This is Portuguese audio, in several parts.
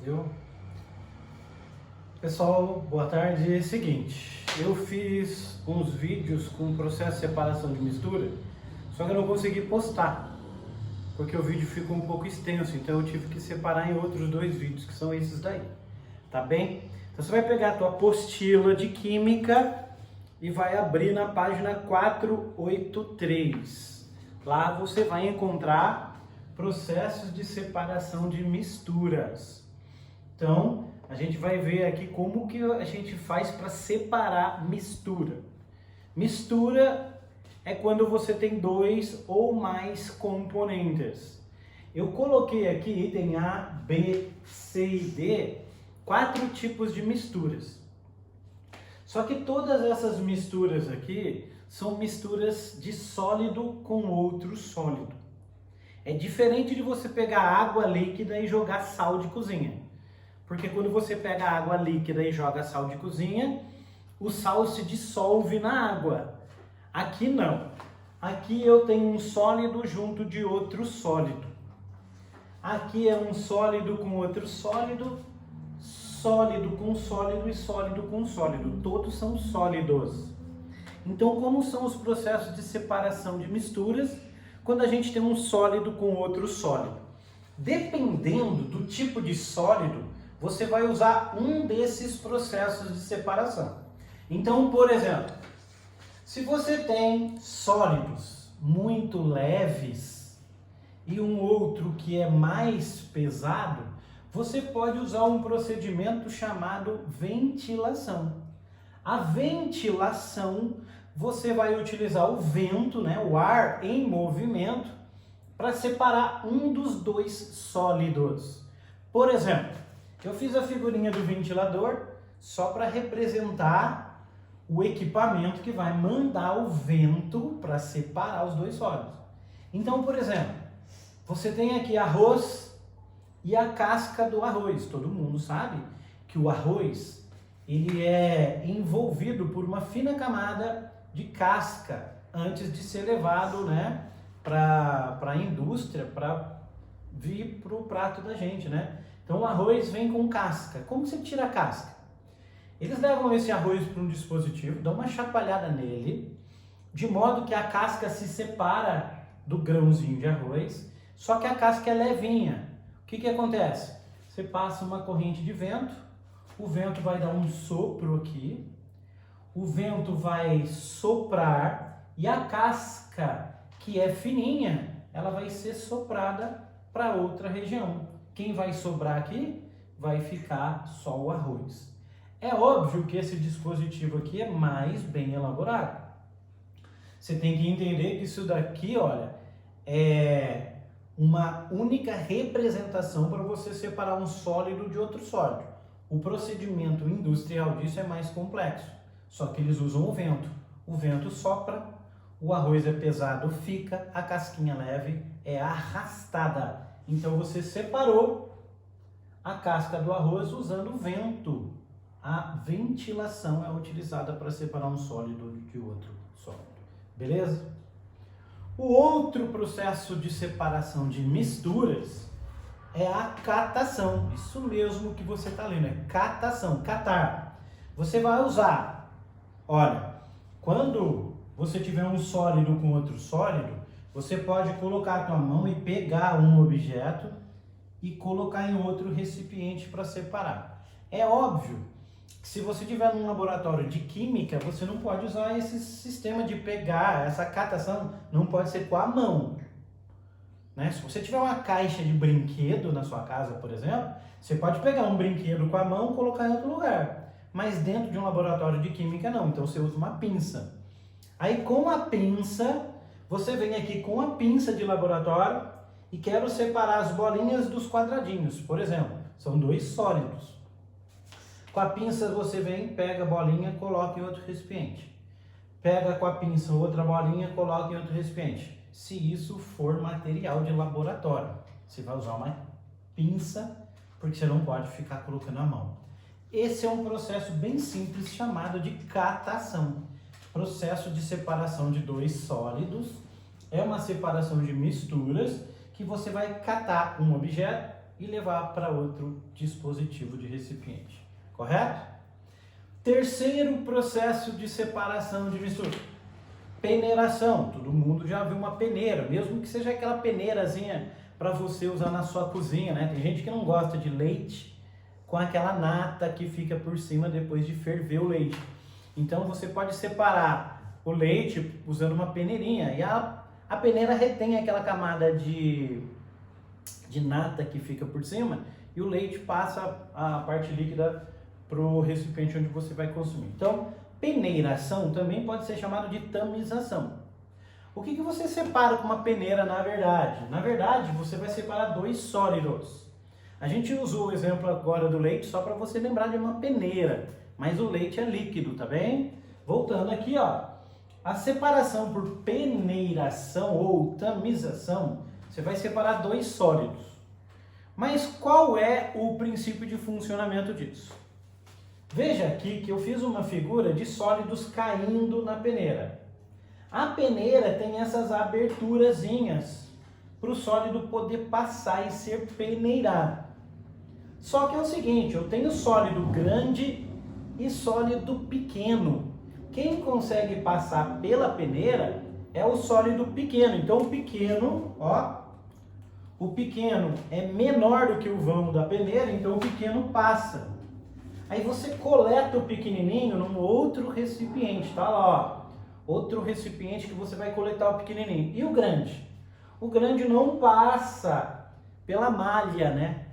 Viu? Pessoal, boa tarde. Seguinte, eu fiz uns vídeos com o processo de separação de mistura, só que eu não consegui postar, porque o vídeo ficou um pouco extenso, então eu tive que separar em outros dois vídeos, que são esses daí, tá bem? Então você vai pegar a tua apostila de química e vai abrir na página 483. Lá você vai encontrar processos de separação de misturas. Então, a gente vai ver aqui como que a gente faz para separar mistura. Mistura é quando você tem dois ou mais componentes. Eu coloquei aqui item A, B, C e D, 4 tipos de misturas. Só que todas essas misturas aqui são misturas de sólido com outro sólido. É diferente de você pegar água líquida e jogar sal de cozinha. Porque quando você pega água líquida e joga sal de cozinha, o sal se dissolve na água. Aqui não. Aqui eu tenho um sólido junto de outro sólido. Aqui é um sólido com outro sólido, sólido com sólido e sólido com sólido. Todos são sólidos. Então, como são os processos de separação de misturas quando a gente tem um sólido com outro sólido? Dependendo do tipo de sólido, você vai usar um desses processos de separação. Então, por exemplo, se você tem sólidos muito leves e um outro que é mais pesado, você pode usar um procedimento chamado ventilação. A ventilação, você vai utilizar o vento, o ar em movimento, para separar um dos dois sólidos. Por exemplo, eu fiz a figurinha do ventilador só para representar o equipamento que vai mandar o vento para separar os dois sólidos. Então, por exemplo, você tem aqui arroz e a casca do arroz. Todo mundo sabe que o arroz ele é envolvido por uma fina camada de casca antes de ser levado para a indústria, para vir para o prato da gente, Então o arroz vem com casca. Como você tira a casca? Eles levam esse arroz para um dispositivo, dão uma chacoalhada nele, de modo que a casca se separa do grãozinho de arroz, só que a casca é levinha. O que acontece? Você passa uma corrente de vento, o vento vai dar um sopro aqui, o vento vai soprar e a casca, que é fininha, ela vai ser soprada para outra região. Quem vai sobrar aqui vai ficar só o arroz. É óbvio que esse dispositivo aqui é mais bem elaborado. Você tem que entender que isso daqui, é uma única representação para você separar um sólido de outro sólido. O procedimento industrial disso é mais complexo, só que eles usam o vento. O vento sopra, o arroz é pesado, fica, a casquinha leve é arrastada. Então você separou a casca do arroz usando o vento. A ventilação é utilizada para separar um sólido de outro sólido. Beleza? O outro processo de separação de misturas é a catação. Isso mesmo que você está lendo, é catação, catar. Você vai usar, quando você tiver um sólido com outro sólido, você pode colocar a tua mão e pegar um objeto e colocar em outro recipiente para separar. É óbvio que se você estiver num laboratório de química, você não pode usar esse sistema de pegar, essa catação não pode ser com a mão. Se você tiver uma caixa de brinquedo na sua casa, por exemplo, você pode pegar um brinquedo com a mão e colocar em outro lugar. Mas dentro de um laboratório de química não, então você usa uma pinça. Aí com a pinça, você vem aqui com a pinça de laboratório e quero separar as bolinhas dos quadradinhos. Por exemplo, são dois sólidos. Com a pinça você vem, pega a bolinha, coloca em outro recipiente. Pega com a pinça outra bolinha, coloca em outro recipiente. Se isso for material de laboratório, você vai usar uma pinça, porque você não pode ficar colocando a mão. Esse é um processo bem simples chamado de catação. Processo de separação de dois sólidos. É uma separação de misturas que você vai catar um objeto e levar para outro dispositivo de recipiente, correto? Terceiro processo de separação de mistura, peneiração. Todo mundo já viu uma peneira, mesmo que seja aquela peneirazinha para você usar na sua cozinha, né? Tem gente que não gosta de leite com aquela nata que fica por cima depois de ferver o leite. Então você pode separar o leite usando uma peneirinha e a peneira retém aquela camada de nata que fica por cima e o leite passa a parte líquida para o recipiente onde você vai consumir. Então, peneiração também pode ser chamado de tamização. O que você separa com uma peneira na verdade? Na verdade, você vai separar dois sólidos. A gente usou o exemplo agora do leite só para você lembrar de uma peneira, mas o leite é líquido, tá bem? Voltando aqui, ó, a separação por peneiração ou tamização, você vai separar dois sólidos. Mas qual é o princípio de funcionamento disso? Veja aqui que eu fiz uma figura de sólidos caindo na peneira. A peneira tem essas aberturazinhas para o sólido poder passar e ser peneirado. Só que é o seguinte, eu tenho sólido grande e sólido pequeno. Quem consegue passar pela peneira é o sólido pequeno. Então o pequeno, ó, o pequeno é menor do que o vão da peneira, então o pequeno passa. Aí você coleta o pequenininho num outro recipiente, tá lá, ó. Outro recipiente que você vai coletar o pequenininho. E o grande? O grande não passa pela malha, né?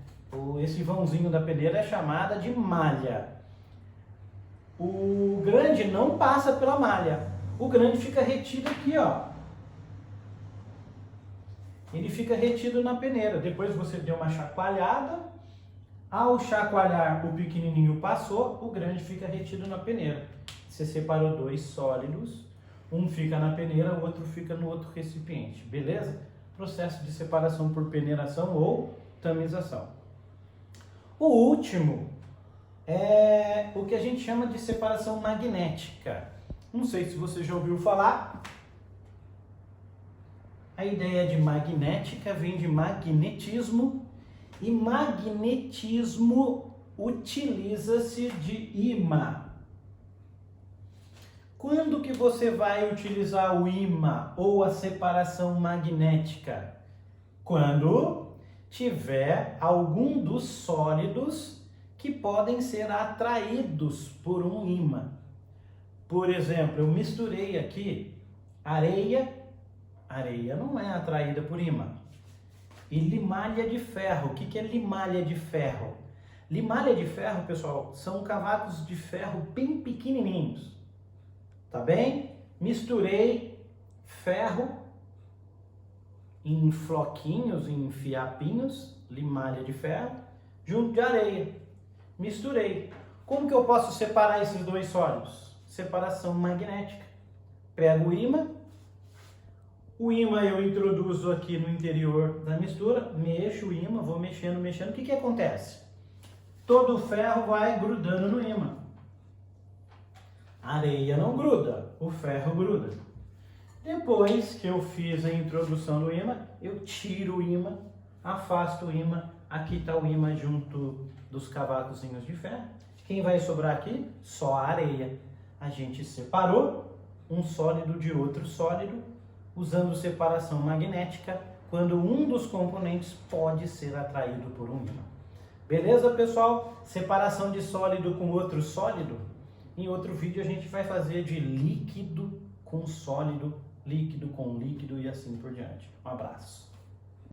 Esse vãozinho da peneira é chamada de malha. O grande não passa pela malha. O grande fica retido aqui, ó. Ele fica retido na peneira. Depois você deu uma chacoalhada. Ao chacoalhar, o pequenininho passou, o grande fica retido na peneira. Você separou dois sólidos. Um fica na peneira, o outro fica no outro recipiente. Beleza? Processo de separação por peneiração ou tamização. O último é o que a gente chama de separação magnética. Não sei se você já ouviu falar. A ideia de magnética vem de magnetismo e magnetismo utiliza-se de ímã. Quando que você vai utilizar o ímã ou a separação magnética? Quando tiver algum dos sólidos que podem ser atraídos por um ímã. Por exemplo, eu misturei aqui areia. Areia não é atraída por ímã. E limalha de ferro. O que é limalha de ferro? Limalha de ferro, pessoal, são cavacos de ferro bem pequenininhos. Tá bem? Misturei ferro em floquinhos, em fiapinhos, limalha de ferro, junto de areia. Misturei. Como que eu posso separar esses dois sólidos? Separação magnética. Pego o ímã eu introduzo aqui no interior da mistura, mexo o ímã, vou mexendo. O que acontece? Todo o ferro vai grudando no ímã. A areia não gruda, o ferro gruda. Depois que eu fiz a introdução do ímã, eu tiro o ímã, afasto o ímã. Aqui está o ímã junto dos cavacozinhos de ferro. Quem vai sobrar aqui? Só a areia. A gente separou um sólido de outro sólido, usando separação magnética, quando um dos componentes pode ser atraído por um ímã. Beleza, pessoal? Separação de sólido com outro sólido. Em outro vídeo a gente vai fazer de líquido com sólido, líquido com líquido e assim por diante. Um abraço.